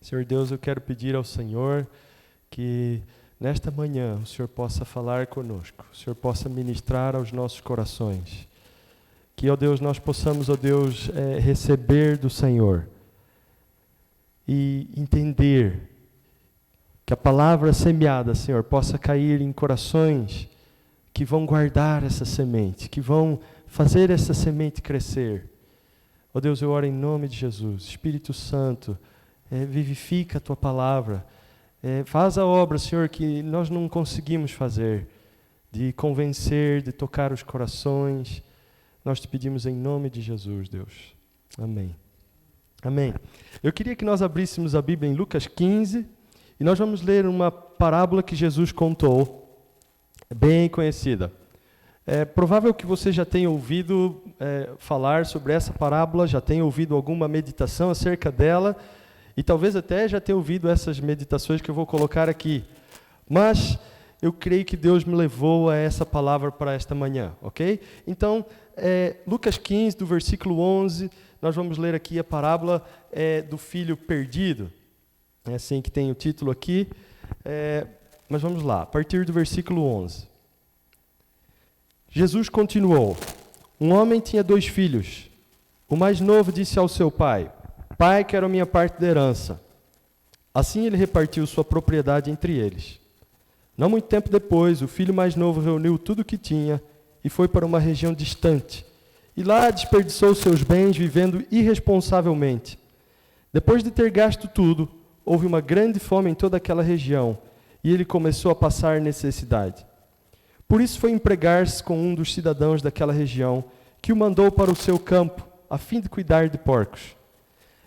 Senhor Deus, eu quero pedir ao Senhor que nesta manhã o Senhor possa falar conosco, o Senhor possa ministrar aos nossos corações. Que, ó Deus, nós possamos, ó Deus, receber do Senhor e entender que a palavra semeada, Senhor, possa cair em corações que vão guardar essa semente, que vão fazer essa semente crescer. Ó Deus, eu oro em nome de Jesus. Espírito Santo, vivifica a Tua palavra. Faz a obra, Senhor, que nós não conseguimos fazer, de convencer, de tocar os corações. Nós te pedimos em nome de Jesus, Deus. Amém. Amém. Eu queria que nós abríssemos a Bíblia em Lucas 15, e nós vamos ler uma parábola que Jesus contou, bem conhecida. É provável que você já tenha ouvido falar sobre essa parábola, já tenha ouvido alguma meditação acerca dela, e talvez até já tenha ouvido essas meditações que eu vou colocar aqui. Mas eu creio que Deus me levou a essa palavra para esta manhã, ok? Então, Lucas 15, do versículo 11, nós vamos ler aqui a parábola do filho perdido. É assim que tem o título aqui. Mas vamos lá, a partir do versículo 11. Jesus continuou: um homem tinha 2 filhos. O mais novo disse ao seu pai: Pai, quero a minha parte da herança. Assim ele repartiu sua propriedade entre eles. Não muito tempo depois, o filho mais novo reuniu tudo o que tinha e foi para uma região distante. E lá desperdiçou seus bens vivendo irresponsavelmente. Depois de ter gasto tudo, houve uma grande fome em toda aquela região e ele começou a passar necessidade. Por isso foi empregar-se com um dos cidadãos daquela região, que o mandou para o seu campo, a fim de cuidar de porcos.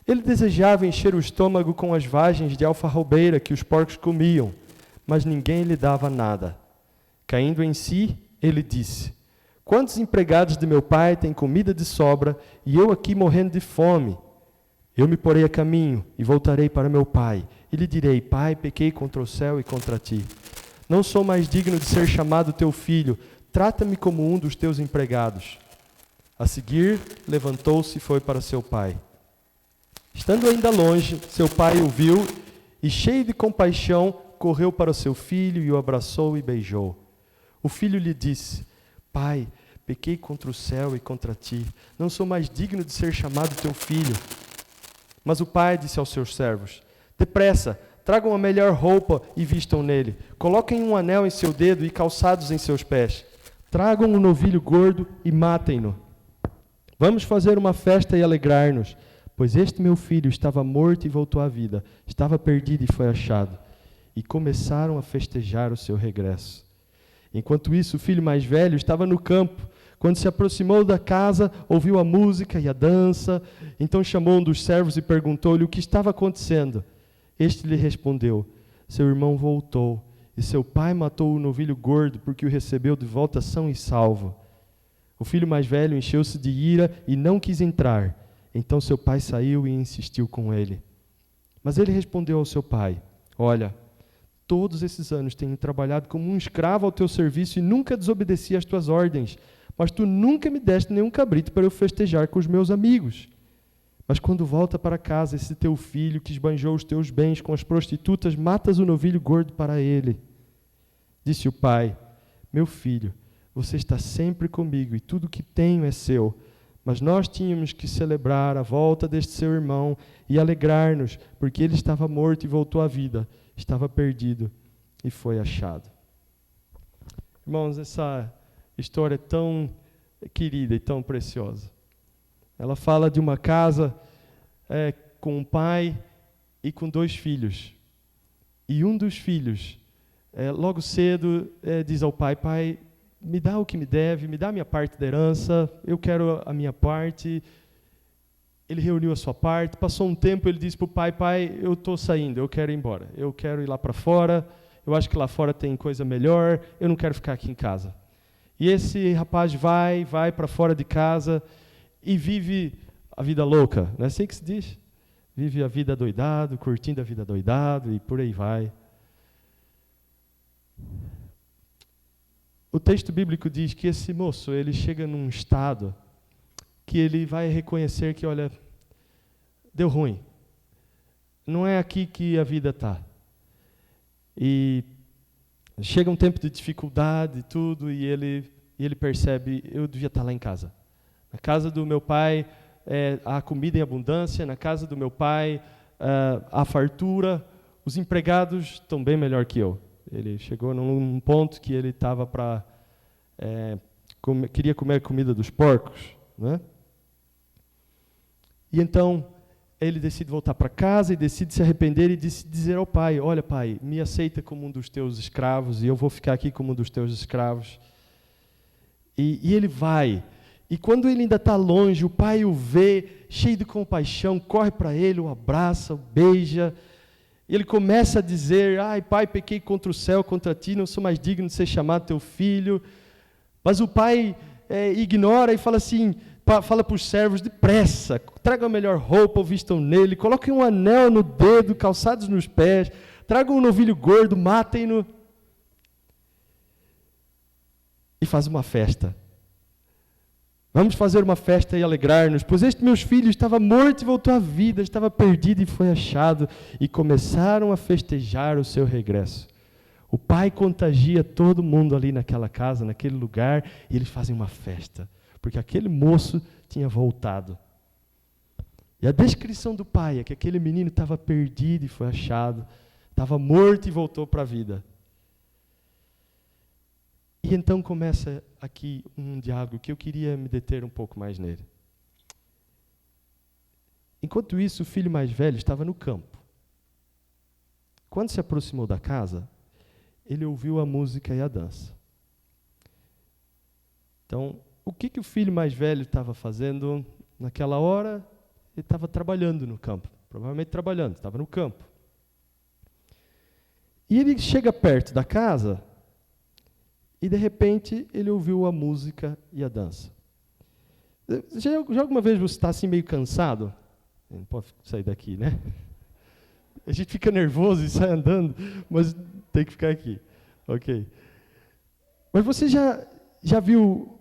Ele desejava encher o estômago com as vagens de alfarrobeira que os porcos comiam, mas ninguém lhe dava nada. Caindo em si, ele disse: Quantos empregados de meu pai têm comida de sobra, e eu aqui morrendo de fome? Eu me porei a caminho e voltarei para meu pai, e lhe direi: Pai, pequei contra o céu e contra ti. Não sou mais digno de ser chamado teu filho, trata-me como um dos teus empregados. A seguir, levantou-se e foi para seu pai. Estando ainda longe, seu pai o viu e, cheio de compaixão, correu para o seu filho e o abraçou e beijou. O filho lhe disse: Pai, pequei contra o céu e contra ti. Não sou mais digno de ser chamado teu filho. Mas o pai disse aos seus servos: Depressa, tragam a melhor roupa e vistam nele. Coloquem um anel em seu dedo e calçados em seus pés. Tragam um novilho gordo e matem-no. Vamos fazer uma festa e alegrar-nos, pois este meu filho estava morto e voltou à vida, estava perdido e foi achado. E começaram a festejar o seu regresso. Enquanto isso, o filho mais velho estava no campo. Quando se aproximou da casa, ouviu a música e a dança. Então chamou um dos servos e perguntou-lhe o que estava acontecendo. Este lhe respondeu: Seu irmão voltou, e seu pai matou o novilho gordo, porque o recebeu de volta são e salvo. O filho mais velho encheu-se de ira e não quis entrar. Então seu pai saiu e insistiu com ele. Mas ele respondeu ao seu pai: Olha, todos esses anos tenho trabalhado como um escravo ao teu serviço e nunca desobedeci às tuas ordens. Mas tu nunca me deste nenhum cabrito para eu festejar com os meus amigos. Mas quando volta para casa esse teu filho que esbanjou os teus bens com as prostitutas, matas o novilho gordo para ele. Disse o pai: Meu filho, você está sempre comigo e tudo o que tenho é seu. Mas nós tínhamos que celebrar a volta deste seu irmão e alegrar-nos, porque ele estava morto e voltou à vida, estava perdido e foi achado. Irmãos, essa história é tão querida e tão preciosa. Ela fala de uma casa com um pai e com 2 filhos. E um dos filhos, logo cedo, diz ao pai: Pai, me dá o que me deve, me dá a minha parte da herança, eu quero a minha parte. Ele reuniu a sua parte, passou um tempo, ele disse para o pai: Pai, eu estou saindo, eu quero ir embora, eu quero ir lá para fora, eu acho que lá fora tem coisa melhor, eu não quero ficar aqui em casa. E esse rapaz vai para fora de casa e vive a vida louca, não é assim que se diz? Vive a vida doidado, curtindo a vida doidado e por aí vai. O texto bíblico diz que esse moço, ele chega num estado que ele vai reconhecer que, olha, deu ruim. não é aqui que a vida está. E chega um tempo de dificuldade e tudo, e ele percebe, eu devia estar lá em casa. Na casa do meu pai há comida em abundância, na casa do meu pai há fartura, os empregados estão bem melhor que eu. Ele chegou num ponto que ele estava queria comer a comida dos porcos, né? E então ele decide voltar para casa e decide se arrepender e decide dizer ao pai: olha, pai, me aceita como um dos teus escravos e eu vou ficar aqui como um dos teus escravos. E ele vai. E quando ele ainda está longe, o pai o vê, cheio de compaixão, corre para ele, o abraça, o beija. E ele começa a dizer: ai, pai, pequei contra o céu, contra ti, não sou mais digno de ser chamado teu filho. Mas o pai ignora e fala assim, fala para os servos: depressa, tragam a melhor roupa, ou vistam nele, coloquem um anel no dedo, calçados nos pés, tragam um novilho gordo, matem-no. E faz uma festa. Vamos fazer uma festa e alegrar-nos, pois este meu filho estava morto e voltou à vida, estava perdido e foi achado. E começaram a festejar o seu regresso. O pai contagia todo mundo ali naquela casa, naquele lugar, e eles fazem uma festa, porque aquele moço tinha voltado. E a descrição do pai é que aquele menino estava perdido e foi achado, estava morto e voltou para a vida. E então começa aqui um diálogo que eu queria me deter um pouco mais nele. Enquanto isso, o filho mais velho estava no campo. Quando se aproximou da casa, ele ouviu a música e a dança. Então, o que o filho mais velho estava fazendo naquela hora? Ele estava trabalhando no campo, provavelmente trabalhando, estava no campo. E ele chega perto da casa e, de repente, ele ouviu a música e a dança. Já alguma vez você está assim meio cansado? Não pode sair daqui, né? A gente fica nervoso e sai andando, mas tem que ficar aqui. Ok. Mas você já viu,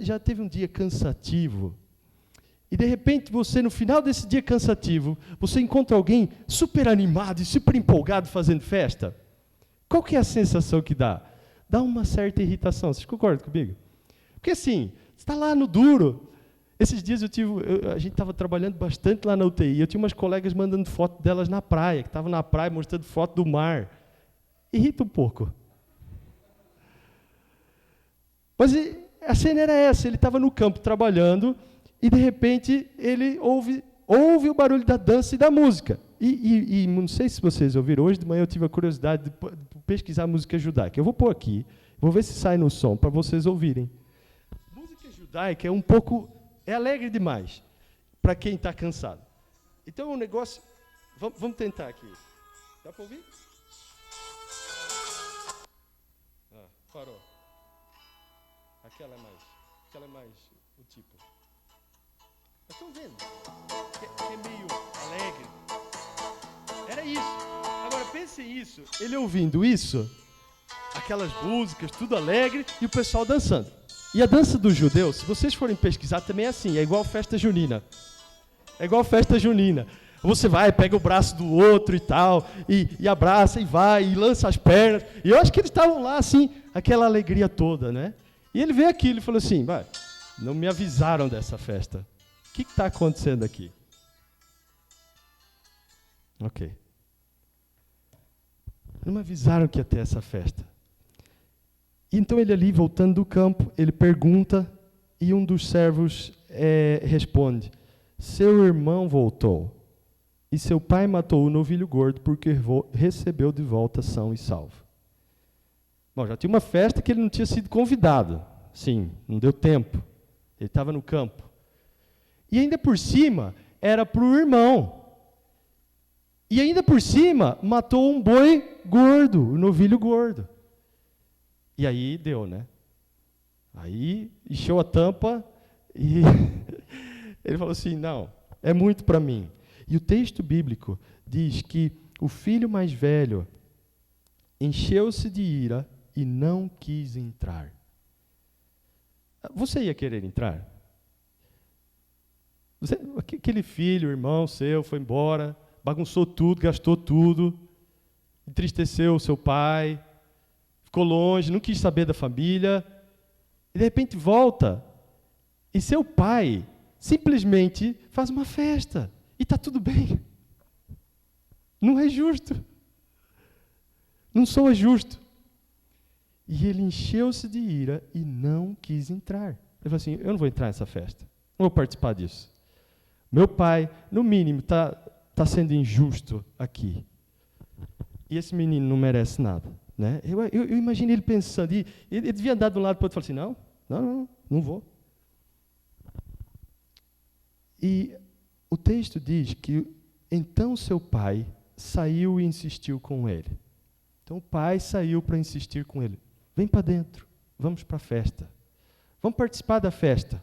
já teve um dia cansativo? E, de repente, você, no final desse dia cansativo, você encontra alguém super animado e super empolgado fazendo festa? Qual que é a sensação que dá? Dá uma certa irritação. Vocês concordam comigo? Porque, assim, você está lá no duro. Esses dias a gente estava trabalhando bastante lá na UTI. Eu tinha umas colegas mandando foto delas na praia, que estavam na praia mostrando foto do mar. Irrita um pouco. Mas a cena era essa. Ele estava no campo trabalhando e, de repente, ele ouve o barulho da dança e da música. E não sei se vocês ouviram, hoje de manhã eu tive a curiosidade de pesquisar música judaica. Eu vou pôr aqui, vou ver se sai no som, para vocês ouvirem. Música judaica é alegre demais, para quem está cansado. Então, o negócio... Vamos tentar aqui. Dá para ouvir? Parou. Aquela é mais o tipo. Estão vendo? Que é meio alegre. Era isso. Agora, pensem isso. Ele ouvindo isso, aquelas músicas, tudo alegre, e o pessoal dançando. E a dança dos judeus, se vocês forem pesquisar, também é assim. É igual festa junina. Você vai, pega o braço do outro e tal, e abraça, e vai, e lança as pernas. E eu acho que eles estavam lá, assim, aquela alegria toda, né? E ele veio aqui, ele falou assim: vai, não me avisaram dessa festa. O que está acontecendo aqui? Ok. Não me avisaram que ia ter essa festa. Então ele ali, voltando do campo, ele pergunta, e um dos servos responde: seu irmão voltou, e seu pai matou o novilho gordo porque recebeu de volta são e salvo. Bom, já tinha uma festa que ele não tinha sido convidado. Sim, não deu tempo. Ele estava no campo. E ainda por cima, era para o irmão. E ainda por cima, matou um boi gordo, um novilho gordo. E aí deu, né? Aí encheu a tampa e ele falou assim: não, é muito para mim. E o texto bíblico diz que o filho mais velho encheu-se de ira e não quis entrar. Você ia querer entrar? Aquele filho, irmão seu, foi embora, bagunçou tudo, gastou tudo, entristeceu o seu pai, ficou longe, não quis saber da família, e de repente volta, e seu pai simplesmente faz uma festa, e está tudo bem. Não é justo. Não soa justo. E ele encheu-se de ira e não quis entrar. Ele falou assim, eu não vou entrar nessa festa, não vou participar disso. Meu pai, no mínimo, está sendo injusto aqui. E esse menino não merece nada. Né? Eu imagino ele pensando, e ele devia andar de um lado para o outro e falar assim, não vou. E o texto diz que então seu pai saiu e insistiu com ele. Então o pai saiu para insistir com ele. Vem para dentro, vamos para a festa. Vamos participar da festa.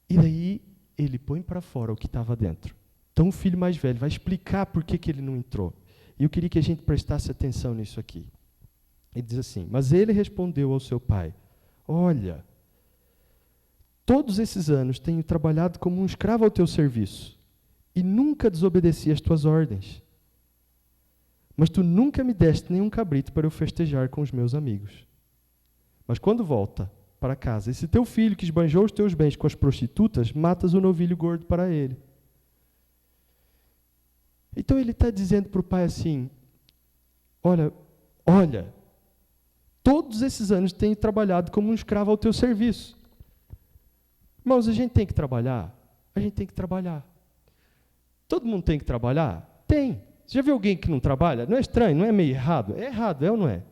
E daí ele põe para fora o que estava dentro. Então o filho mais velho vai explicar por que ele não entrou. E eu queria que a gente prestasse atenção nisso aqui. Ele diz assim, mas ele respondeu ao seu pai, olha, todos esses anos tenho trabalhado como um escravo ao teu serviço e nunca desobedeci às tuas ordens. Mas tu nunca me deste nenhum cabrito para eu festejar com os meus amigos. Mas quando volta para casa, esse teu filho que esbanjou os teus bens com as prostitutas, matas o novilho gordo para ele. Então ele está dizendo para o pai assim, olha, todos esses anos tenho trabalhado como um escravo ao teu serviço. Irmãos, a gente tem que trabalhar? A gente tem que trabalhar. Todo mundo tem que trabalhar? Tem. Você já viu alguém que não trabalha? Não é estranho, não é meio errado? É errado, é ou não é?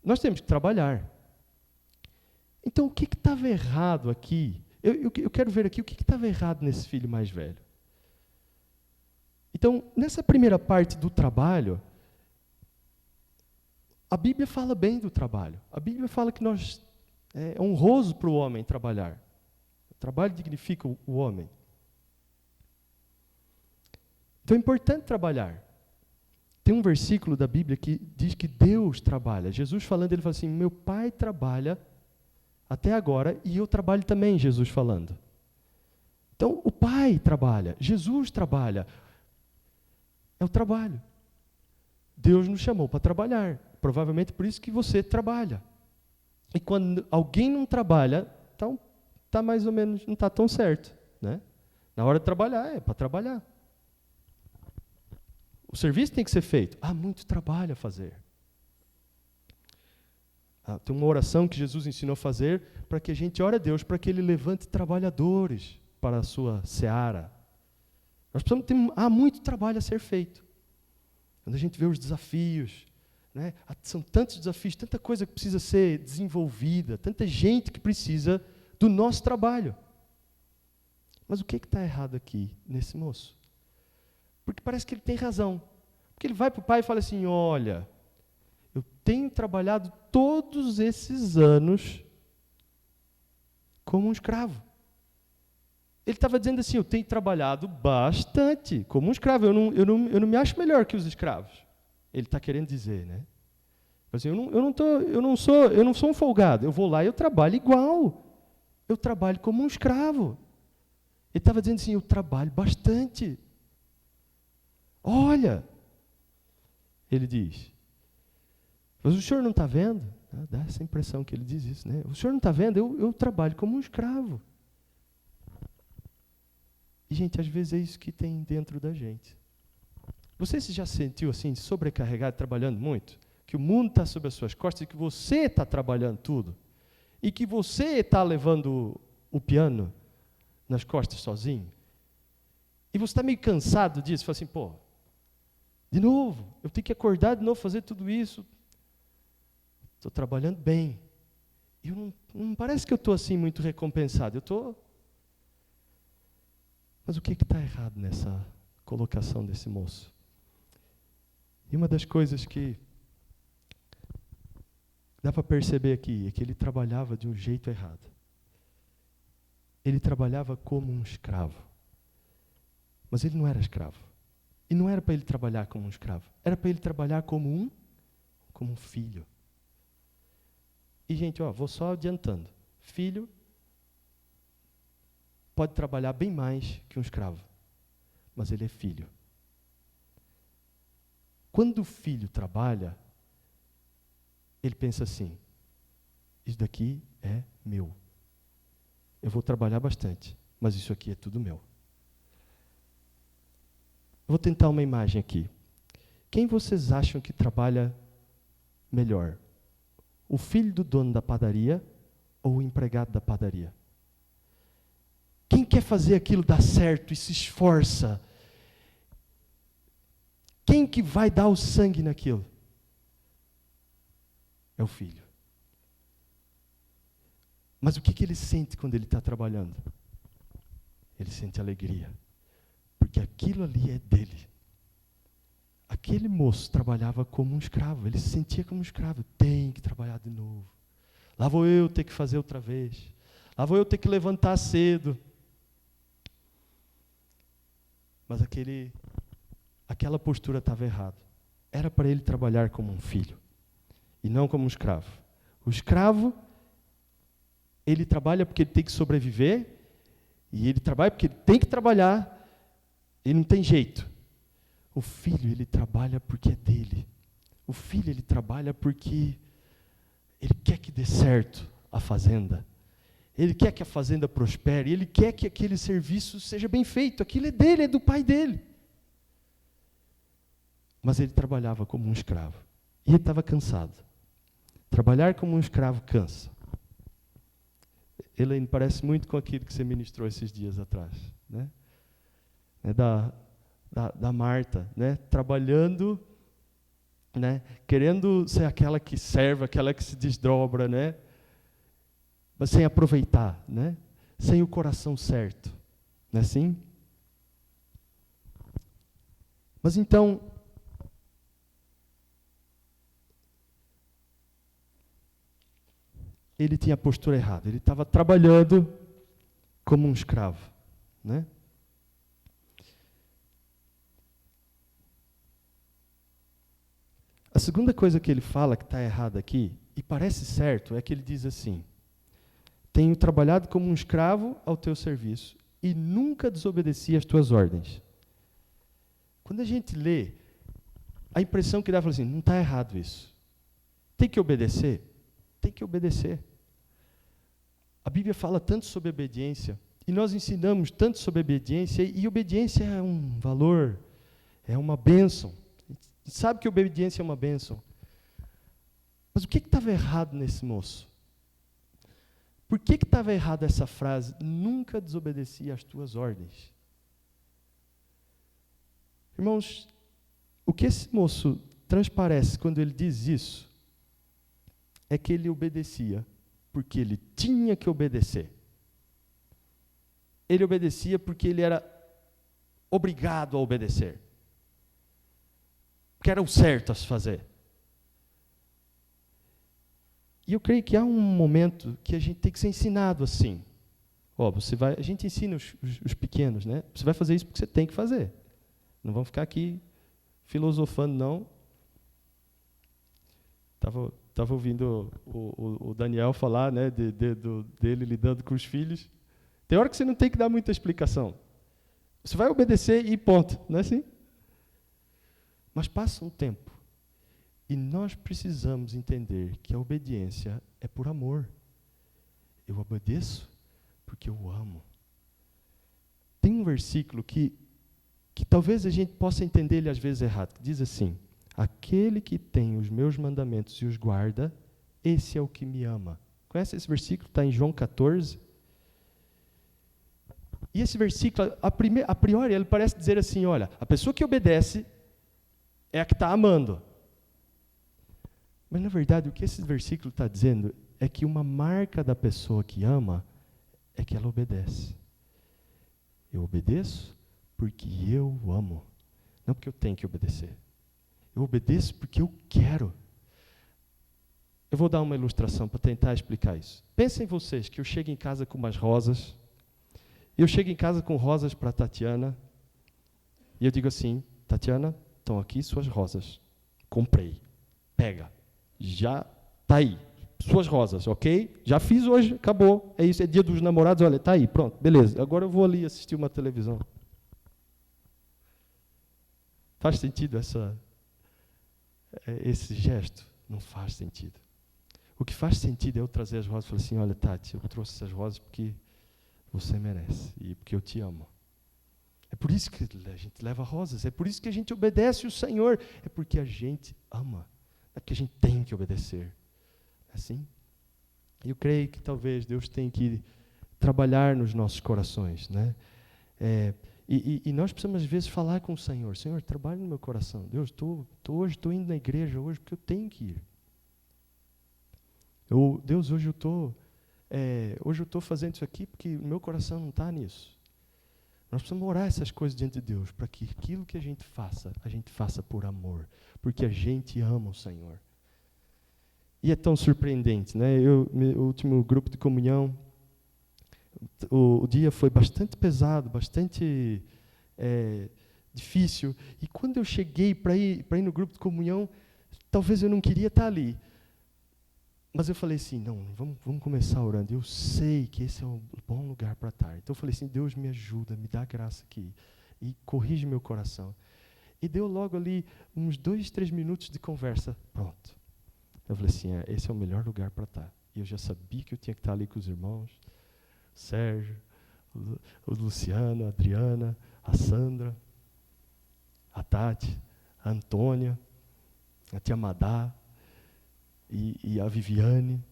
Nós temos que trabalhar. Então, o que estava errado aqui? Eu quero ver aqui o que estava errado nesse filho mais velho. Então, nessa primeira parte do trabalho, a Bíblia fala bem do trabalho. A Bíblia fala que é honroso para o homem trabalhar. O trabalho dignifica o homem. Então é importante trabalhar. Tem um versículo da Bíblia que diz que Deus trabalha. Jesus falando, ele fala assim, meu pai trabalha até agora e eu trabalho também, Jesus falando. Então o pai trabalha, Jesus trabalha. É o trabalho. Deus nos chamou para trabalhar. Provavelmente por isso que você trabalha. E quando alguém não trabalha, então está mais ou menos, não está tão certo. Né? Na hora de trabalhar, é para trabalhar. O serviço tem que ser feito. Há muito trabalho a fazer. Tem uma oração que Jesus ensinou a fazer para que a gente ore a Deus, para que Ele levante trabalhadores para a sua seara. Há muito trabalho a ser feito. Quando a gente vê os desafios, né, são tantos desafios, tanta coisa que precisa ser desenvolvida, tanta gente que precisa do nosso trabalho. Mas o que está errado aqui, nesse moço? Porque parece que ele tem razão. Porque ele vai para o pai e fala assim, olha, eu tenho trabalhado todos esses anos como um escravo. Ele estava dizendo assim, eu tenho trabalhado bastante como um escravo, eu não me acho melhor que os escravos. Ele está querendo dizer, né? Assim, eu não sou um folgado, eu vou lá e eu trabalho igual. Eu trabalho como um escravo. Ele estava dizendo assim, eu trabalho bastante. Olha, ele diz, mas o senhor não está vendo? Dá essa impressão que ele diz isso, né? O senhor não está vendo? Eu trabalho como um escravo. E, gente, às vezes é isso que tem dentro da gente. Você se já sentiu assim, sobrecarregado, trabalhando muito? Que o mundo está sobre as suas costas e que você está trabalhando tudo? E que você está levando o piano nas costas sozinho? E você está meio cansado disso? Fala assim, de novo, eu tenho que acordar de novo, fazer tudo isso. Estou trabalhando bem. E não parece que eu estou assim muito recompensado. Eu estou... Mas o que está errado nessa colocação desse moço? E uma das coisas que dá para perceber aqui é que ele trabalhava de um jeito errado. Ele trabalhava como um escravo. Mas ele não era escravo. E não era para ele trabalhar como um escravo. Era para ele trabalhar como um filho. E, gente, vou só adiantando. Filho pode trabalhar bem mais que um escravo. mas ele é filho. Quando o filho trabalha, ele pensa assim: isso daqui é meu. Eu vou trabalhar bastante, mas isso aqui é tudo meu. Vou tentar uma imagem aqui. Quem vocês acham que trabalha melhor? O filho do dono da padaria ou o empregado da padaria? Quem quer fazer aquilo dar certo e se esforça? Quem que vai dar o sangue naquilo? É o filho. Mas o que ele sente quando ele está trabalhando? Ele sente alegria. Porque aquilo ali é dele. Aquele moço trabalhava como um escravo. Ele se sentia como um escravo. Tem que trabalhar de novo. Lá vou eu ter que fazer outra vez. Lá vou eu ter que levantar cedo. Mas aquela postura estava errada. Era para ele trabalhar como um filho. E não como um escravo. O escravo, ele trabalha porque ele tem que sobreviver. E ele trabalha porque ele tem que trabalhar. E não tem jeito. O filho, ele trabalha porque é dele. O filho, ele trabalha porque ele quer que dê certo a fazenda. Ele quer que a fazenda prospere. Ele quer que aquele serviço seja bem feito. Aquilo é dele, é do pai dele. Mas ele trabalhava como um escravo. E ele estava cansado. Trabalhar como um escravo cansa. Ele parece muito com aquilo que você ministrou esses dias atrás, né? Da Marta, né? Trabalhando, né? Querendo ser aquela que serve, aquela que se desdobra, né? Mas sem aproveitar, né? Sem o coração certo, não é assim? Mas então, ele tinha a postura errada. Ele estava trabalhando como um escravo, né? A segunda coisa que ele fala que está errada aqui, e parece certo, é que ele diz assim: tenho trabalhado como um escravo ao teu serviço e nunca desobedeci às tuas ordens. Quando a gente lê, a impressão que dá é assim: não está errado isso. Tem que obedecer? Tem que obedecer. A Bíblia fala tanto sobre obediência, e nós ensinamos tanto sobre obediência, e obediência é um valor, é uma bênção. A gente sabe que obediência é uma bênção. Mas o que estava errado nesse moço? Por que estava errada essa frase? Nunca desobedeci às tuas ordens. Irmãos, o que esse moço transparece quando ele diz isso é que ele obedecia porque ele tinha que obedecer. Ele obedecia porque ele era obrigado a obedecer. Porque era o certo a se fazer. E eu creio que há um momento que a gente tem que ser ensinado assim. A gente ensina os pequenos, né? Você vai fazer isso porque você tem que fazer. Não vamos ficar aqui filosofando, não. Estava ouvindo o Daniel falar, né, dele lidando com os filhos. Tem hora que você não tem que dar muita explicação. Você vai obedecer e ponto, não é assim? Mas passa um tempo. E nós precisamos entender que a obediência é por amor. Eu obedeço porque eu amo. Tem um versículo que talvez a gente possa entender ele às vezes errado. Que diz assim: aquele que tem os meus mandamentos e os guarda, esse é o que me ama. Conhece esse versículo? Está em João 14. E esse versículo, a priori, ele parece dizer assim: olha, a pessoa que obedece é a que está amando. Mas, na verdade, o que esse versículo está dizendo é que uma marca da pessoa que ama é que ela obedece. Eu obedeço porque eu amo, não porque eu tenho que obedecer. Eu obedeço porque eu quero. Eu vou dar uma ilustração para tentar explicar isso. Pensem vocês que eu chego em casa com umas rosas, eu chego em casa com rosas para a Tatiana, e eu digo assim: Tatiana, estão aqui suas rosas. Comprei. Pega. Já está aí. Suas rosas, ok? Já fiz hoje, acabou. É isso, é dia dos namorados, olha, está aí, pronto, beleza. Agora eu vou ali assistir uma televisão. Faz sentido esse gesto? Não faz sentido. O que faz sentido é eu trazer as rosas e falar assim, olha, Tati, eu trouxe essas rosas porque você merece e porque eu te amo. É por isso que a gente leva rosas, é por isso que a gente obedece o Senhor, é porque a gente ama, é porque a gente tem que obedecer. Assim? Eu creio que talvez Deus tenha que trabalhar nos nossos corações, né? E nós precisamos às vezes falar com o Senhor, Senhor, trabalhe no meu coração. Deus, hoje estou indo na igreja hoje porque eu tenho que ir. Deus, hoje eu estou fazendo isso aqui porque o meu coração não está nisso. Nós precisamos orar essas coisas diante de Deus, para que aquilo que a gente faça por amor, porque a gente ama o Senhor. E é tão surpreendente, né? O último grupo de comunhão, o dia foi bastante pesado, bastante difícil. E quando eu cheguei para ir no grupo de comunhão, talvez eu não queria estar ali. Mas eu falei assim, não, vamos começar orando. Eu sei que esse é um bom lugar para estar. Então eu falei assim, Deus me ajuda, me dá graça aqui. E corrige meu coração. E deu logo ali uns 2, 3 minutos de conversa. Pronto. Eu falei assim, esse é o melhor lugar para estar. E eu já sabia que eu tinha que estar ali com os irmãos. O Sérgio, o Luciano, a Adriana, a Sandra, a Tati, a Antônia, a tia Madá. E a Viviane,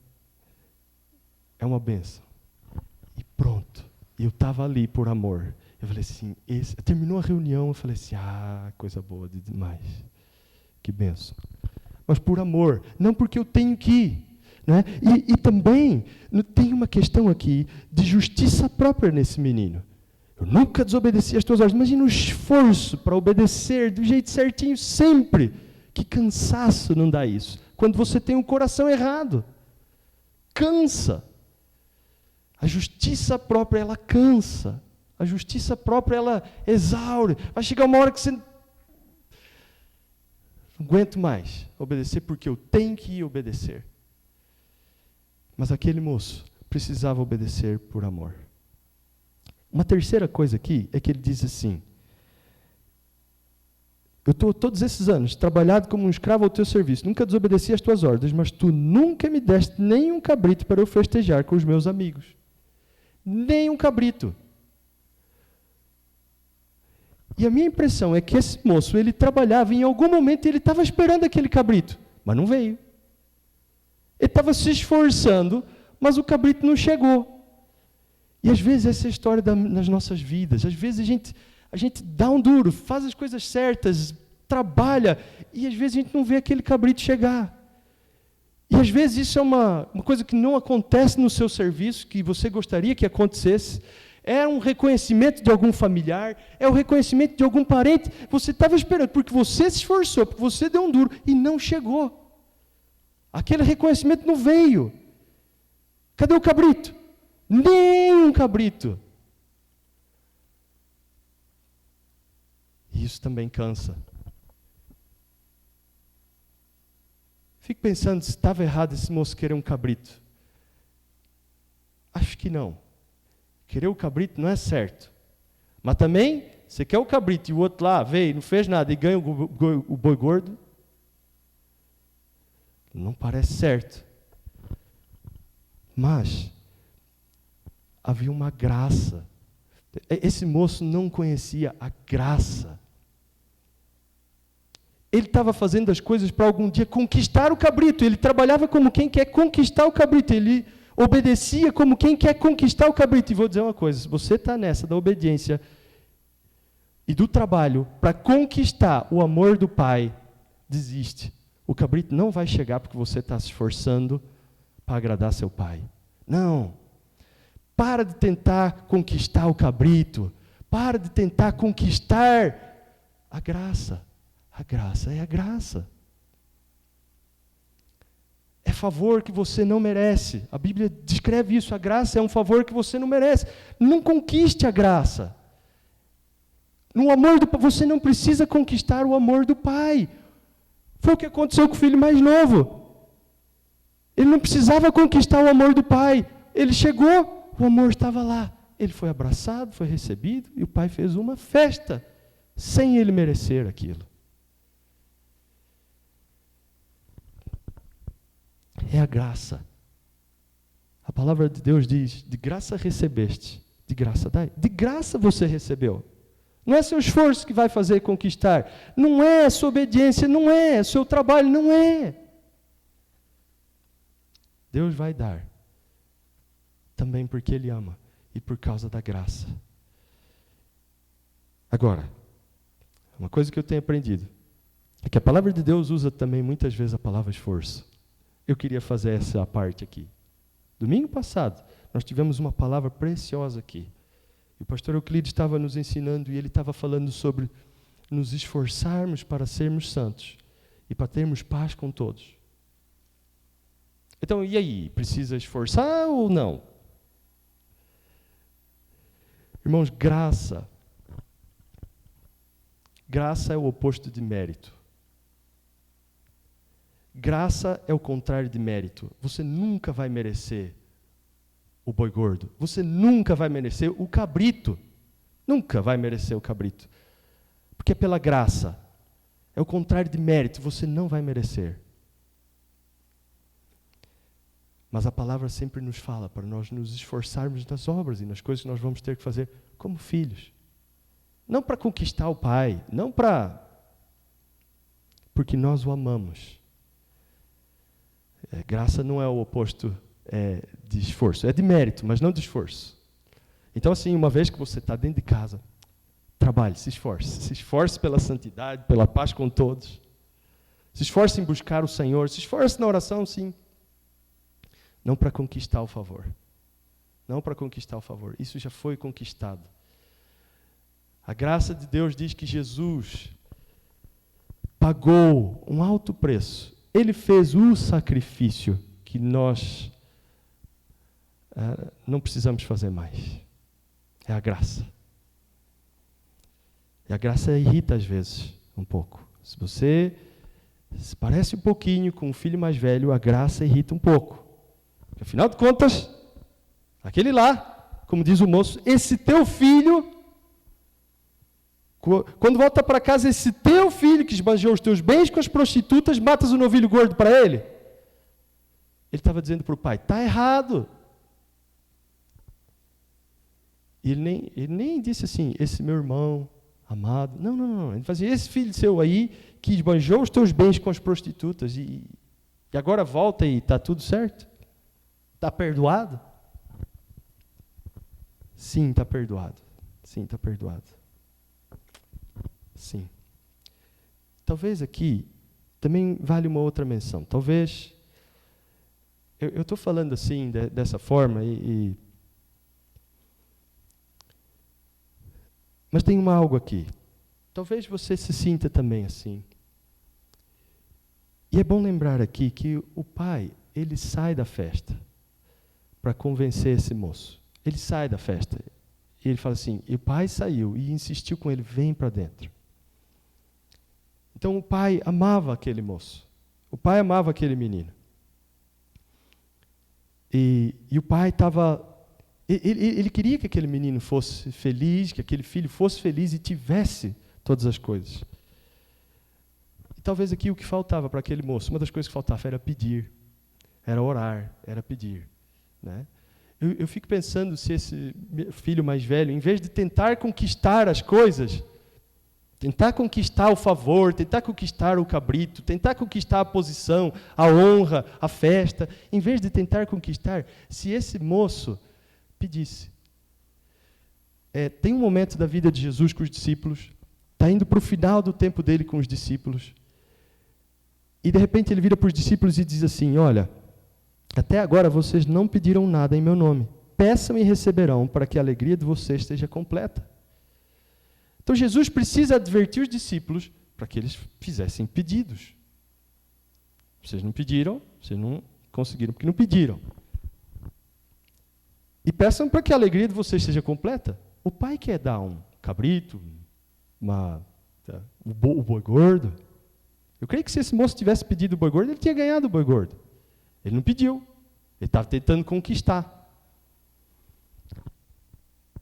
é uma bênção. E pronto, eu estava ali por amor. Eu falei assim, terminou a reunião, eu falei assim, coisa boa demais. Que bênção. Mas por amor, não porque eu tenho que ir. Né? E também tem uma questão aqui de justiça própria nesse menino. Eu nunca desobedeci às tuas ordens. Imagina o esforço para obedecer do jeito certinho sempre. Que cansaço não dá isso. Quando você tem um coração errado. Cansa. A justiça própria, ela cansa. A justiça própria, ela exaure. Vai chegar uma hora que você não aguento mais obedecer porque eu tenho que obedecer. Mas aquele moço precisava obedecer por amor. Uma terceira coisa aqui é que ele diz assim, eu estou todos esses anos trabalhado como um escravo ao teu serviço, nunca desobedeci às tuas ordens, mas tu nunca me deste nem um cabrito para eu festejar com os meus amigos. Nem um cabrito. E a minha impressão é que esse moço, ele trabalhava, em algum momento ele estava esperando aquele cabrito, mas não veio. Ele estava se esforçando, mas o cabrito não chegou. E às vezes essa é a história nas nossas vidas. Às vezes a gente dá um duro, faz as coisas certas, trabalha, e às vezes a gente não vê aquele cabrito chegar. E às vezes isso é uma coisa que não acontece no seu serviço, que você gostaria que acontecesse. É um reconhecimento de algum familiar, é o reconhecimento de algum parente. Você estava esperando, porque você se esforçou, porque você deu um duro, e não chegou. Aquele reconhecimento não veio. Cadê o cabrito? Nem um cabrito. E isso também cansa. Fico pensando se estava errado esse moço querer um cabrito. Acho que não. Querer o cabrito não é certo. Mas também, você quer o cabrito e o outro lá veio, não fez nada e ganha o boi gordo, não parece certo. Mas havia uma graça. Esse moço não conhecia a graça. Ele estava fazendo as coisas para algum dia conquistar o cabrito. Ele trabalhava como quem quer conquistar o cabrito. Ele obedecia como quem quer conquistar o cabrito. E vou dizer uma coisa, se você está nessa da obediência e do trabalho para conquistar o amor do Pai, desiste. O cabrito não vai chegar porque você está se esforçando para agradar seu Pai. Não. Para de tentar conquistar o cabrito. Para de tentar conquistar a graça. A graça é a graça. É favor que você não merece. A Bíblia descreve isso. A graça é um favor que você não merece. Não conquiste a graça. No amor do Pai, você não precisa conquistar o amor do Pai. Foi o que aconteceu com o filho mais novo. Ele não precisava conquistar o amor do Pai. Ele chegou, o amor estava lá. Ele foi abraçado, foi recebido, e o Pai fez uma festa, sem ele merecer aquilo. é a graça. A palavra de Deus diz, de graça recebeste, de graça dai. De graça você recebeu. Não é seu esforço que vai fazer conquistar. Não é sua obediência, não é seu trabalho, não é. Deus vai dar. Também porque Ele ama e por causa da graça. Agora, uma coisa que eu tenho aprendido é que a palavra de Deus usa também muitas vezes a palavra esforço. Eu queria fazer essa parte aqui. Domingo passado, nós tivemos uma palavra preciosa aqui. E o pastor Euclides estava nos ensinando e ele estava falando sobre nos esforçarmos para sermos santos e para termos paz com todos. Então, e aí? Precisa esforçar ou não? Irmãos, graça é o oposto de mérito. Graça é o contrário de mérito. Você nunca vai merecer o boi gordo. Você nunca vai merecer o cabrito. Nunca vai merecer o cabrito. Porque é pela graça. É o contrário de mérito. Você não vai merecer. Mas a palavra sempre nos fala para nós nos esforçarmos nas obras e nas coisas que nós vamos ter que fazer como filhos. Não para conquistar o Pai, não para... Porque nós o amamos. Graça não é o oposto de esforço. É de mérito, mas não de esforço. Então, assim, uma vez que você está dentro de casa, trabalhe, se esforce. Se esforce pela santidade, pela paz com todos. Se esforce em buscar o Senhor. Se esforce na oração, sim. Não para conquistar o favor. Não para conquistar o favor. Isso já foi conquistado. A graça de Deus diz que Jesus pagou um alto preço. Ele fez o sacrifício que nós não precisamos fazer mais. É a graça. E a graça irrita às vezes um pouco. Se você se parece um pouquinho com o filho mais velho, a graça irrita um pouco. Porque, afinal de contas, aquele lá, como diz o moço, esse teu filho... Quando volta para casa, esse teu filho que esbanjou os teus bens com as prostitutas, matas o novilho gordo para ele? Ele estava dizendo para o pai, está errado. E ele nem disse assim, esse meu irmão amado. Não. Ele fazia, esse filho seu aí, que esbanjou os teus bens com as prostitutas, e agora volta e está tudo certo? Está perdoado? Sim, está perdoado. Sim, está perdoado. Sim. Talvez aqui também vale uma outra menção. Talvez, eu estou falando assim, dessa forma, mas tem algo aqui. Talvez você se sinta também assim. E é bom lembrar aqui que o pai, ele sai da festa para convencer esse moço. Ele sai da festa. E ele fala assim, e o pai saiu e insistiu com ele, vem para dentro. Então o pai amava aquele moço. O pai amava aquele menino. E o pai estava... Ele queria que aquele menino fosse feliz, que aquele filho fosse feliz e tivesse todas as coisas. E talvez aqui o que faltava para aquele moço, uma das coisas que faltava era pedir, era orar, era pedir. Né? Eu fico pensando se esse filho mais velho, em vez de tentar conquistar as coisas... Tentar conquistar o favor, tentar conquistar o cabrito, tentar conquistar a posição, a honra, a festa. Em vez de tentar conquistar, se esse moço pedisse. Tem um momento da vida de Jesus com os discípulos, está indo para o final do tempo dele com os discípulos, e de repente ele vira para os discípulos e diz assim, olha, até agora vocês não pediram nada em meu nome. Peçam e receberão, para que a alegria de vocês esteja completa. Então Jesus precisa advertir os discípulos para que eles fizessem pedidos. Vocês não pediram, vocês não conseguiram porque não pediram. E peçam para que a alegria de vocês seja completa. O pai quer dar um cabrito, o boi gordo. Eu creio que se esse moço tivesse pedido o boi gordo, ele tinha ganhado o boi gordo. Ele não pediu. Ele estava tentando conquistar.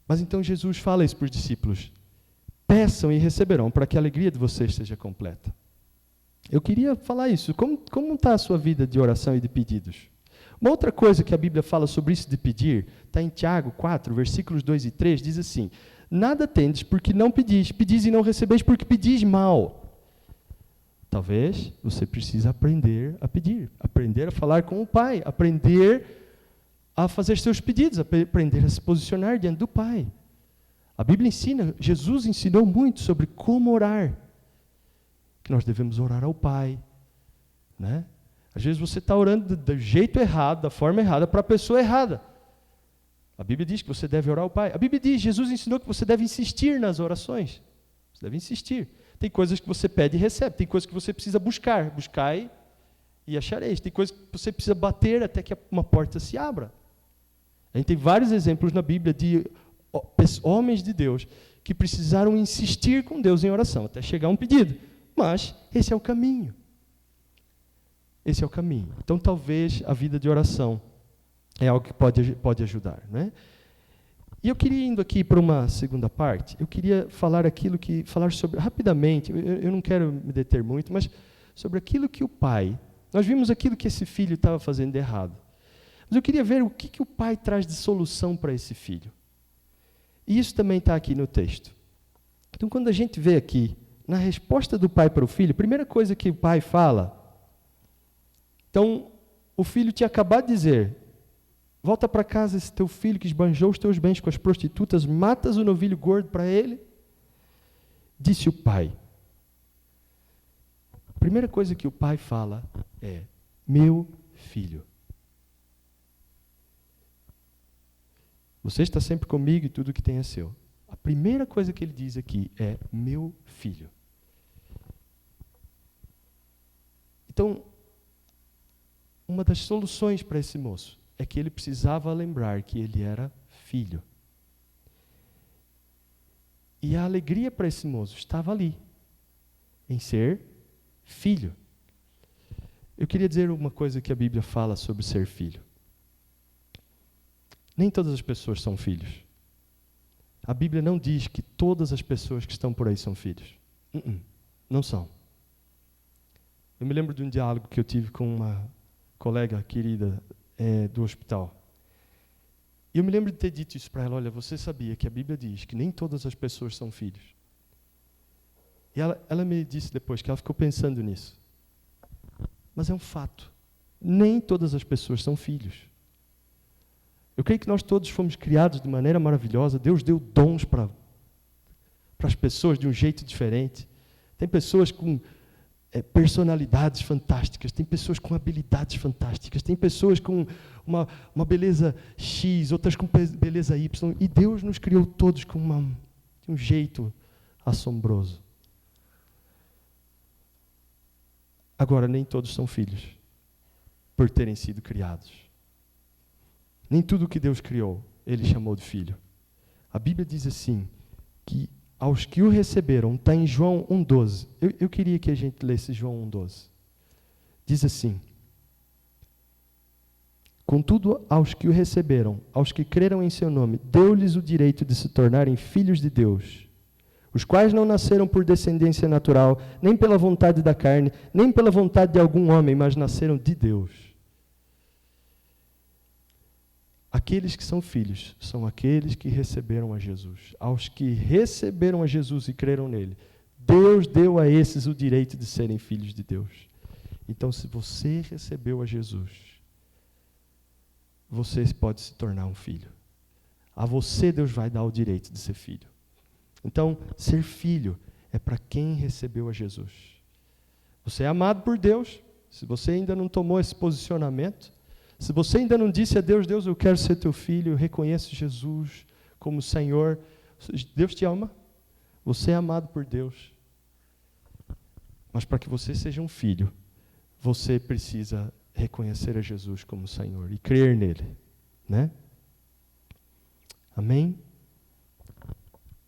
Mas então Jesus fala isso para os discípulos. Peçam e receberão, para que a alegria de vocês seja completa. Eu queria falar isso. Como está a sua vida de oração e de pedidos? Uma outra coisa que a Bíblia fala sobre isso de pedir, está em Tiago 4, versículos 2 e 3, diz assim: nada tendes porque não pedis, pedis e não recebeis porque pedis mal. Talvez você precise aprender a pedir, aprender a falar com o Pai, aprender a fazer seus pedidos, aprender a se posicionar diante do Pai. A Bíblia ensina, Jesus ensinou muito sobre como orar, que nós devemos orar ao Pai, né? Às vezes você está orando do jeito errado, da forma errada, para a pessoa errada. A Bíblia diz que você deve orar ao Pai. A Bíblia diz, Jesus ensinou que você deve insistir nas orações. Você deve insistir. Tem coisas que você pede e recebe, tem coisas que você precisa buscar. Buscai e achareis. Tem coisas que você precisa bater até que uma porta se abra. A gente tem vários exemplos na Bíblia de homens de Deus que precisaram insistir com Deus em oração até chegar a um pedido. Mas esse é o caminho. Esse é o caminho. Então, talvez a vida de oração é algo que pode ajudar, né? E eu queria, indo aqui para uma segunda parte, eu queria falar sobre, rapidamente, eu não quero me deter muito, mas sobre aquilo que o pai, nós vimos aquilo que esse filho estava fazendo de errado. Mas eu queria ver o que o pai traz de solução para esse filho. E isso também está aqui no texto. Então, quando a gente vê aqui, na resposta do pai para o filho, a primeira coisa que o pai fala, então, o filho tinha acabado de dizer: volta para casa, esse teu filho que esbanjou os teus bens com as prostitutas, matas o novilho gordo para ele. Disse o pai. A primeira coisa que o pai fala é: meu filho. Você está sempre comigo e tudo que tem é seu. A primeira coisa que ele diz aqui é: meu filho. Então, uma das soluções para esse moço é que ele precisava lembrar que ele era filho. E a alegria para esse moço estava ali, em ser filho. Eu queria dizer uma coisa que a Bíblia fala sobre ser filho. Nem todas as pessoas são filhos. A Bíblia não diz que todas as pessoas que estão por aí são filhos. Não são. Eu me lembro de um diálogo que eu tive com uma colega querida do hospital. E eu me lembro de ter dito isso para ela: olha, você sabia que a Bíblia diz que nem todas as pessoas são filhos? E ela me disse depois que ela ficou pensando nisso. Mas é um fato. Nem todas as pessoas são filhos. Eu creio que nós todos fomos criados de maneira maravilhosa. Deus deu dons para as pessoas de um jeito diferente. Tem pessoas com personalidades fantásticas, tem pessoas com habilidades fantásticas, tem pessoas com uma beleza X, outras com beleza Y, e Deus nos criou todos com de um jeito assombroso. Agora, nem todos são filhos, por terem sido criados. Nem tudo que Deus criou, Ele chamou de filho. A Bíblia diz assim, que aos que o receberam, está em João 1,12. Eu queria que a gente lesse João 1,12. Diz assim: contudo, aos que o receberam, aos que creram em seu nome, deu-lhes o direito de se tornarem filhos de Deus, os quais não nasceram por descendência natural, nem pela vontade da carne, nem pela vontade de algum homem, mas nasceram de Deus. Aqueles que são filhos são aqueles que receberam a Jesus. Aos que receberam a Jesus e creram nele, Deus deu a esses o direito de serem filhos de Deus. Então, se você recebeu a Jesus, você pode se tornar um filho. A você Deus vai dar o direito de ser filho. Então, ser filho é para quem recebeu a Jesus. Você é amado por Deus. Se você ainda não tomou esse posicionamento, se você ainda não disse a Deus: Deus, eu quero ser teu filho, eu reconheço Jesus como Senhor, Deus te ama, você é amado por Deus. Mas para que você seja um filho, você precisa reconhecer a Jesus como Senhor e crer nele, né? Amém?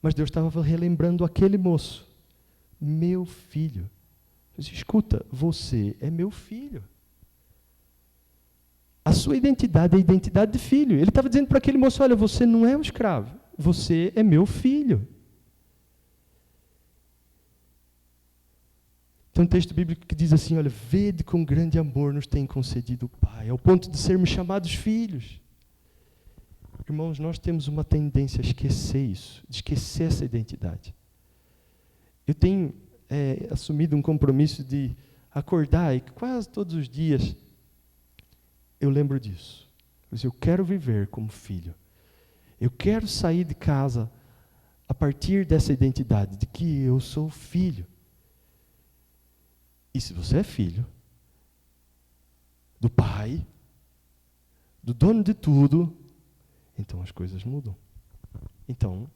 Mas Deus estava relembrando aquele moço: meu filho. Eu disse: escuta, você é meu filho. A sua identidade é a identidade de filho. Ele estava dizendo para aquele moço: olha, você não é um escravo, você é meu filho. Tem um texto bíblico que diz assim, olha, vede com grande amor nos tem concedido o Pai, ao ponto de sermos chamados filhos. Irmãos, nós temos uma tendência a esquecer isso, de esquecer essa identidade. Eu tenho assumido um compromisso de acordar e quase todos os dias eu lembro disso. Eu quero viver como filho. Eu quero sair de casa a partir dessa identidade, de que eu sou filho. E se você é filho do Pai, do dono de tudo, então as coisas mudam. Então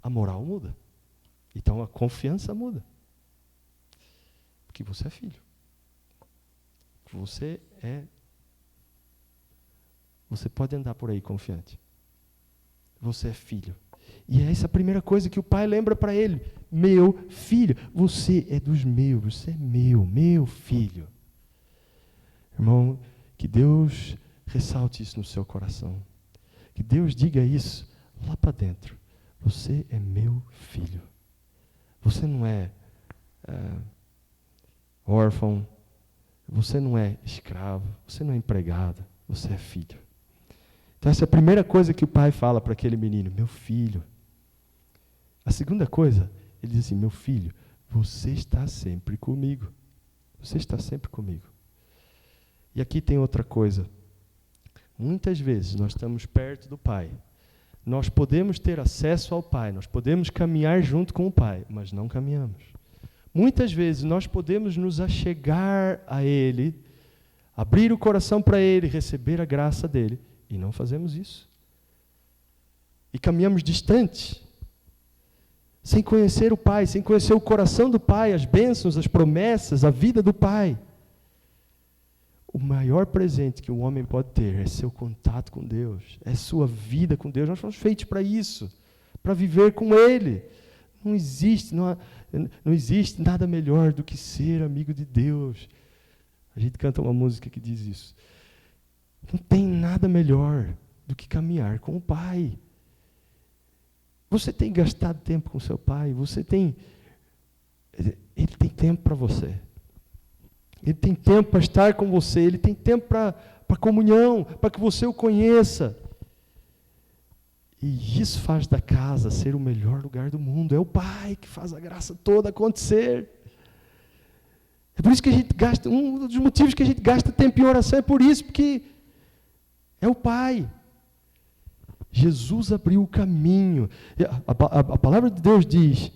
a moral muda. Então a confiança muda. Porque você é filho. Você pode andar por aí confiante. Você é filho. E é essa a primeira coisa que o pai lembra para ele. Meu filho, você é dos meus, você é meu filho. Irmão, que Deus ressalte isso no seu coração. Que Deus diga isso lá para dentro. Você é meu filho. Você não é órfão, você não é escravo, você não é empregado, você é filho. Então essa é a primeira coisa que o pai fala para aquele menino, meu filho. A segunda coisa, ele diz assim, meu filho, você está sempre comigo. Você está sempre comigo. E aqui tem outra coisa. Muitas vezes nós estamos perto do Pai. Nós podemos ter acesso ao Pai, nós podemos caminhar junto com o Pai, mas não caminhamos. Muitas vezes nós podemos nos achegar a Ele, abrir o coração para Ele, receber a graça dEle, e não fazemos isso. E caminhamos distante, sem conhecer o Pai, sem conhecer o coração do Pai, as bênçãos, as promessas, a vida do Pai. O maior presente que um homem pode ter é seu contato com Deus, é sua vida com Deus. Nós fomos feitos para isso, para viver com Ele. Não existe nada melhor do que ser amigo de Deus. A gente canta uma música que diz isso. Não tem nada melhor do que caminhar com o Pai. Você tem gastado tempo com seu Pai, Ele tem tempo para você. Ele tem tempo para estar com você, Ele tem tempo para comunhão, para que você o conheça. E isso faz da casa ser o melhor lugar do mundo. É o Pai que faz a graça toda acontecer. É por isso que a gente gasta, um dos motivos que a gente gasta tempo em oração é por isso, porque é o Pai. Jesus abriu o caminho. A palavra de Deus diz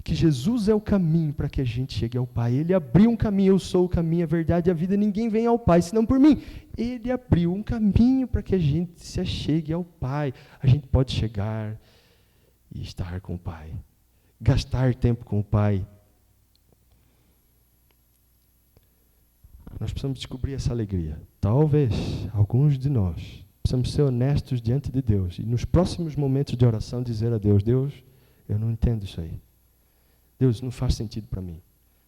que Jesus é o caminho para que a gente chegue ao Pai. Ele abriu um caminho, eu sou o caminho, a verdade e a vida, ninguém vem ao Pai, senão por mim. Ele abriu um caminho para que a gente se achegue ao Pai. A gente pode chegar e estar com o Pai, gastar tempo com o Pai. Nós precisamos descobrir essa alegria. Talvez alguns de nós precisamos ser honestos diante de Deus e nos próximos momentos de oração dizer a Deus, Deus, eu não entendo isso aí. Deus, não faz sentido para mim.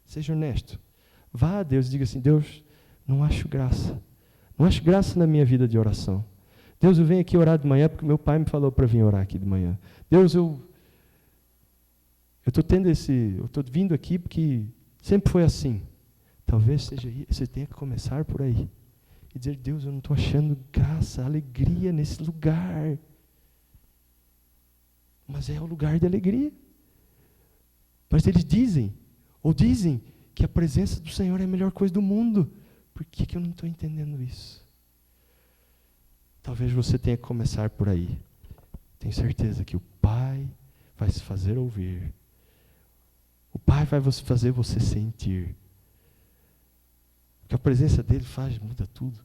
Seja honesto. Vá a Deus e diga assim, Deus, não acho graça. Não acho graça na minha vida de oração. Deus, eu venho aqui orar de manhã porque meu pai me falou para vir orar aqui de manhã. Deus, eu estou vindo aqui porque sempre foi assim. Talvez seja aí, você tenha que começar por aí. E dizer, Deus, eu não estou achando graça, alegria nesse lugar. Mas é o lugar de alegria. Mas eles dizem que a presença do Senhor é a melhor coisa do mundo. Por que eu não estou entendendo isso? Talvez você tenha que começar por aí. Tenho certeza que o Pai vai se fazer ouvir. O Pai vai fazer você sentir. Porque a presença dele muda tudo.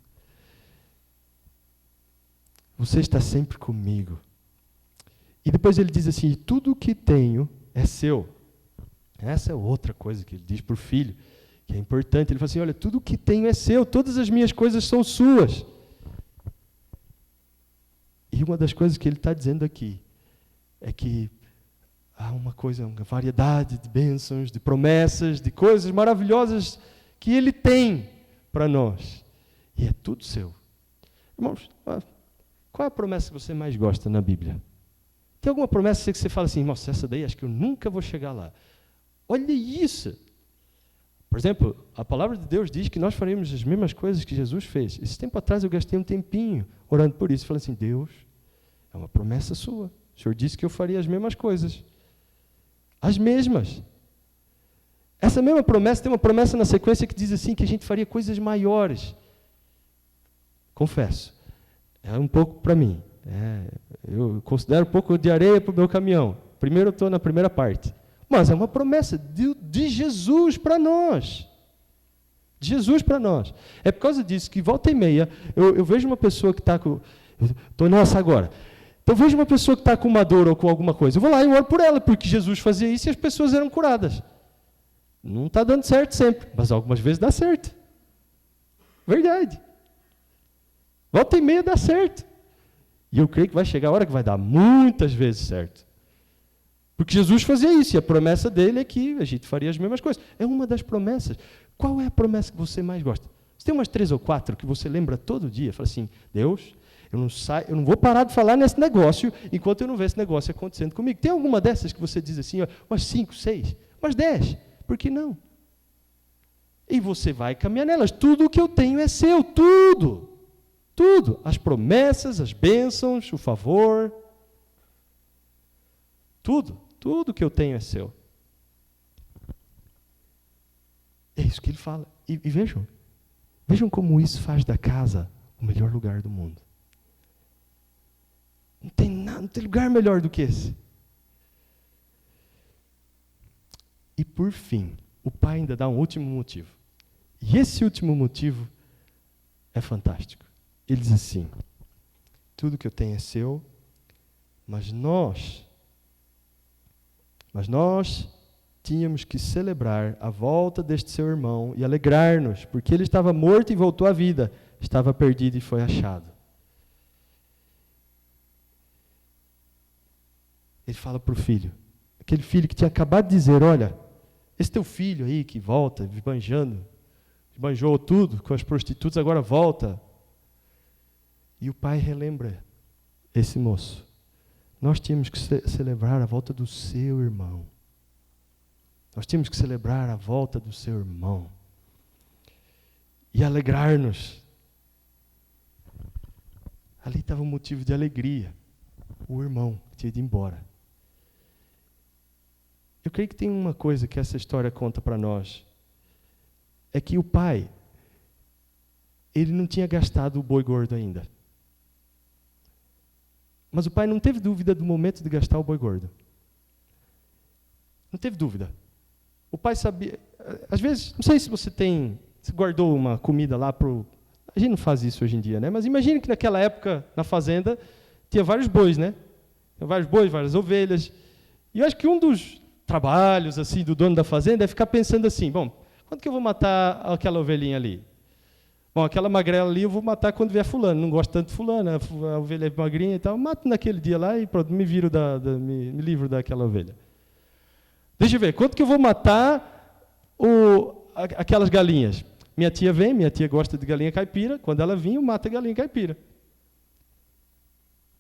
Você está sempre comigo. E depois ele diz assim, tudo o que tenho é seu. Essa é outra coisa que ele diz para o filho, que é importante. Ele fala assim, olha, tudo o que tenho é seu, todas as minhas coisas são suas. E uma das coisas que ele está dizendo aqui é que há uma variedade de bênçãos, de promessas, de coisas maravilhosas que Ele tem para nós. E é tudo seu. Irmãos, qual é a promessa que você mais gosta na Bíblia? Tem alguma promessa que você fala assim, nossa, essa daí acho que eu nunca vou chegar lá. Olha isso! Por exemplo, a palavra de Deus diz que nós faremos as mesmas coisas que Jesus fez. Esse tempo atrás eu gastei um tempinho orando por isso. Falei assim, Deus, é uma promessa sua. O Senhor disse que eu faria as mesmas coisas. As mesmas. Essa mesma promessa, tem uma promessa na sequência que diz assim, que a gente faria coisas maiores. Confesso, é um pouco para mim. Eu considero um pouco de areia para o meu caminhão. Primeiro eu estou na primeira parte. Mas é uma promessa de Jesus para nós. De Jesus para nós. É por causa disso que volta e meia, eu vejo uma pessoa que está com... Estou nessa agora. Então eu vejo uma pessoa que está com uma dor ou com alguma coisa. Eu vou lá e oro por ela, porque Jesus fazia isso e as pessoas eram curadas. Não está dando certo sempre, mas algumas vezes dá certo. Verdade. Volta e meia dá certo. E eu creio que vai chegar a hora que vai dar muitas vezes certo. Porque Jesus fazia isso, e a promessa dele é que a gente faria as mesmas coisas. É uma das promessas. Qual é a promessa que você mais gosta? Você tem umas 3 ou 4 que você lembra todo dia. Fala assim, Deus, eu não vou parar de falar nesse negócio enquanto eu não ver esse negócio acontecendo comigo. Tem alguma dessas que você diz assim, ó, umas 5, 6, umas 10? Por que não? E você vai caminhar nelas. Tudo o que eu tenho é seu, tudo. Tudo. As promessas, as bênçãos, o favor. Tudo que eu tenho é seu. É isso que ele fala. E vejam como isso faz da casa o melhor lugar do mundo. Não tem nada, não tem lugar melhor do que esse. E por fim, o pai ainda dá um último motivo. E esse último motivo é fantástico. Ele diz assim, tudo que eu tenho é seu, mas nós tínhamos que celebrar a volta deste seu irmão e alegrar-nos, porque ele estava morto e voltou à vida, estava perdido e foi achado. Ele fala para o filho, aquele filho que tinha acabado de dizer, olha, esse teu filho aí que volta, esbanjou tudo com as prostitutas, agora volta. E o pai relembra esse moço. Nós tínhamos que celebrar a volta do seu irmão. Nós tínhamos que celebrar a volta do seu irmão. E alegrar-nos. Ali estava um motivo de alegria. O irmão que tinha ido embora. Eu creio que tem uma coisa que essa história conta para nós. É que o pai, ele não tinha gastado o boi gordo ainda. Mas o pai não teve dúvida do momento de gastar o boi gordo. Não teve dúvida. O pai sabia... Às vezes, não sei se você guardou uma comida lá para o... A gente não faz isso hoje em dia, né? Mas imagine que naquela época, na fazenda, tinha vários bois, né? Tinha vários bois, várias ovelhas. E eu acho que um dos trabalhos assim, do dono da fazenda é ficar pensando assim, bom, quando que eu vou matar aquela ovelhinha ali? Bom, aquela magrela ali eu vou matar quando vier fulano. Não gosto tanto de fulano, a ovelha é magrinha e tal. Mato naquele dia lá e pronto, me livro daquela ovelha. Deixa eu ver, quanto que eu vou matar aquelas galinhas? Minha tia gosta de galinha caipira. Quando ela vir, eu mato a galinha caipira.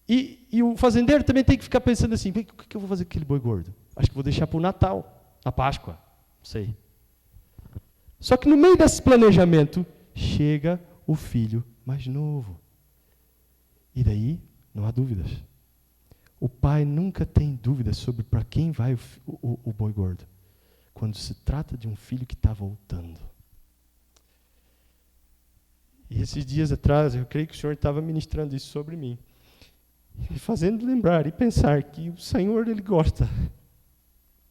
E o fazendeiro também tem que ficar pensando assim, o que eu vou fazer com aquele boi gordo? Acho que vou deixar para o Natal, na Páscoa, não sei. Só que no meio desse planejamento, chega o filho mais novo. E daí, não há dúvidas. O pai nunca tem dúvidas sobre para quem vai o boi gordo. Quando se trata de um filho que está voltando. E esses dias atrás, eu creio que o Senhor estava ministrando isso sobre mim. Me fazendo lembrar e pensar que o Senhor, Ele gosta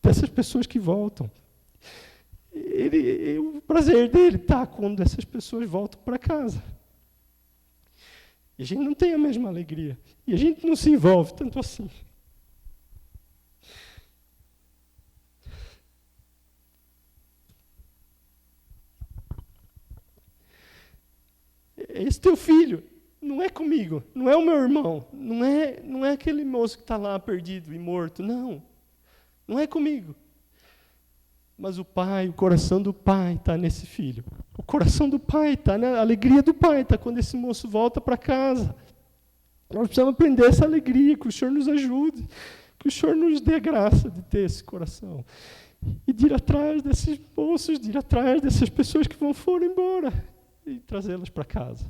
dessas pessoas que voltam. O prazer dele está quando essas pessoas voltam para casa. E a gente não tem a mesma alegria. E a gente não se envolve tanto assim. Esse teu filho não é comigo, não é o meu irmão, não é aquele moço que está lá perdido e morto, não é comigo. Mas o coração do pai está nesse filho. O coração do pai está, a alegria do pai está quando esse moço volta para casa. Nós precisamos aprender essa alegria, que o Senhor nos ajude, que o Senhor nos dê a graça de ter esse coração. e de ir atrás desses moços, de ir atrás dessas pessoas que foram embora e trazê-las para casa.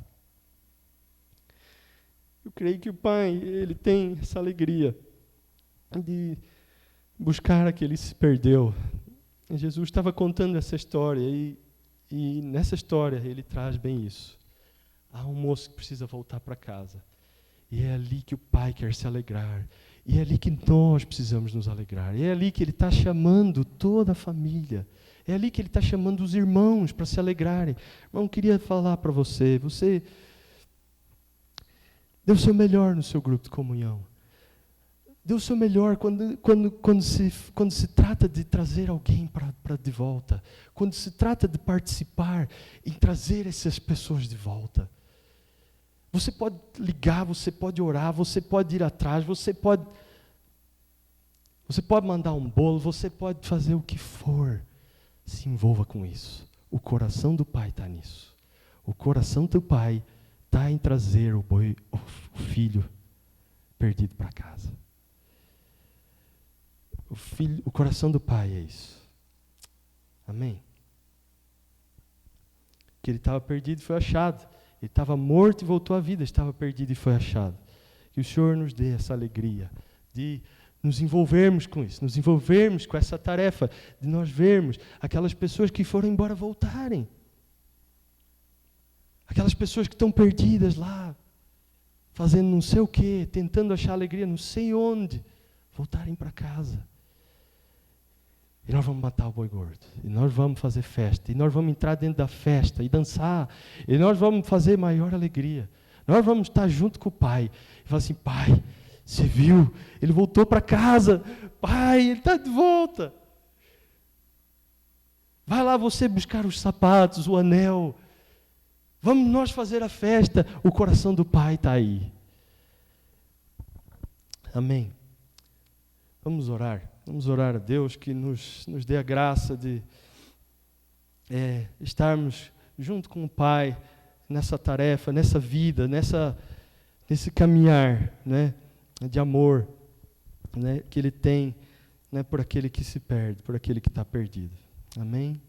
Eu creio que o Pai, Ele tem essa alegria de buscar aquele que se perdeu. E Jesus estava contando essa história e nessa história Ele traz bem isso. Há um moço que precisa voltar para casa. E é ali que o Pai quer se alegrar. E é ali que nós precisamos nos alegrar. E é ali que Ele está chamando toda a família. É ali que Ele está chamando os irmãos para se alegrarem. Irmão, eu queria falar para você. Você dê o seu melhor no seu grupo de comunhão. Dê o seu melhor quando se trata de trazer alguém para de volta. Quando se trata de participar em trazer essas pessoas de volta. Você pode ligar, você pode orar, você pode ir atrás, você pode mandar um bolo, você pode fazer o que for. Se envolva com isso. O coração do Pai está nisso. O coração do Pai está em trazer o filho perdido para casa. O coração do Pai é isso. Amém? Que ele estava perdido e foi achado. Ele estava morto e voltou à vida, estava perdido e foi achado. Que o Senhor nos dê essa alegria de nos envolvermos com isso, nos envolvermos com essa tarefa, de nós vermos aquelas pessoas que foram embora voltarem. Aquelas pessoas que estão perdidas lá, fazendo não sei o quê, tentando achar alegria não sei onde, voltarem para casa. E nós vamos matar o boi gordo. E nós vamos fazer festa. E nós vamos entrar dentro da festa e dançar. E nós vamos fazer maior alegria. Nós vamos estar junto com o Pai. E falar assim, Pai, você viu? Ele voltou para casa. Pai, ele está de volta. Vai lá você buscar os sapatos, o anel. Vamos nós fazer a festa. O coração do Pai está aí. Amém. Vamos orar. Vamos orar a Deus que nos dê a graça de estarmos junto com o Pai nessa tarefa, nessa vida, nesse caminhar, né, de amor, né, que Ele tem, né, por aquele que se perde, por aquele que está perdido. Amém?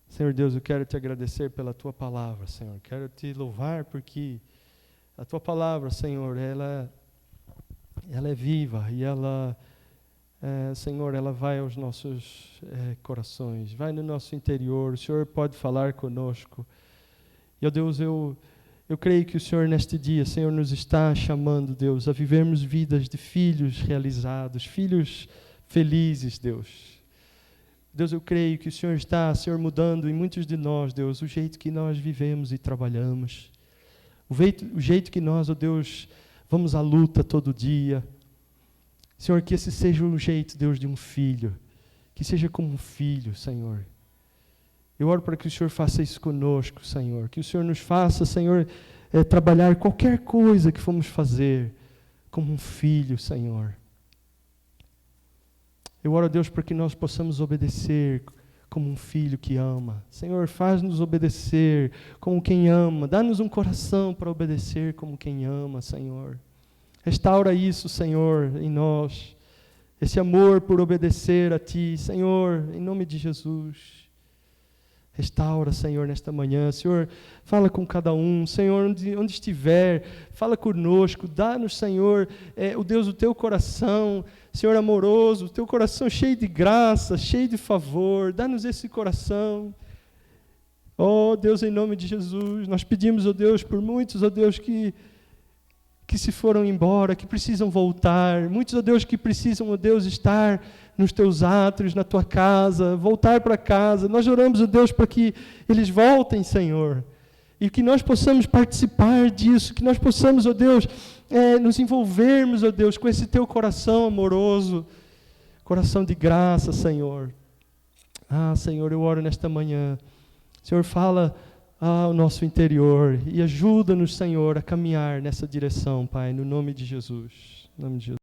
Senhor Deus, eu quero te agradecer pela Tua palavra, Senhor. Quero te louvar porque a Tua palavra, Senhor, ela é viva e ela... Senhor, ela vai aos nossos corações, vai no nosso interior, o Senhor pode falar conosco. E, ó Deus, eu creio que o Senhor neste dia, Senhor, nos está chamando, Deus, a vivermos vidas de filhos realizados, filhos felizes, Deus. Deus, eu creio que o Senhor está, Senhor, mudando em muitos de nós, Deus, o jeito que nós vivemos e trabalhamos, o jeito que nós, ó Deus, vamos à luta todo dia. Senhor, que esse seja o jeito, Deus, de um filho. Que seja como um filho, Senhor. Eu oro para que o Senhor faça isso conosco, Senhor. Que o Senhor nos faça, Senhor, trabalhar qualquer coisa que formos fazer como um filho, Senhor. Eu oro a Deus para que nós possamos obedecer como um filho que ama. Senhor, faz-nos obedecer como quem ama. Dá-nos um coração para obedecer como quem ama, Senhor. Restaura isso, Senhor, em nós. Esse amor por obedecer a Ti, Senhor, em nome de Jesus. Restaura, Senhor, nesta manhã. Senhor, fala com cada um. Senhor, onde estiver, fala conosco. Dá-nos, Senhor, o Deus, o Teu coração, Senhor amoroso, o Teu coração cheio de graça, cheio de favor. Dá-nos esse coração. Oh, Deus, em nome de Jesus, nós pedimos, oh Deus, por muitos, oh Deus, que se foram embora, que precisam voltar. Muitos, ó Deus, que precisam, ó Deus, estar nos Teus átrios, na Tua casa, voltar para casa. Nós oramos, ó Deus, para que eles voltem, Senhor. E que nós possamos participar disso, que nós possamos, ó Deus, nos envolvermos, ó Deus, com esse Teu coração amoroso, coração de graça, Senhor. Ah, Senhor, eu oro nesta manhã. Senhor, fala ao nosso interior e ajuda-nos, Senhor, a caminhar nessa direção, Pai, no nome de Jesus. Em nome de Jesus.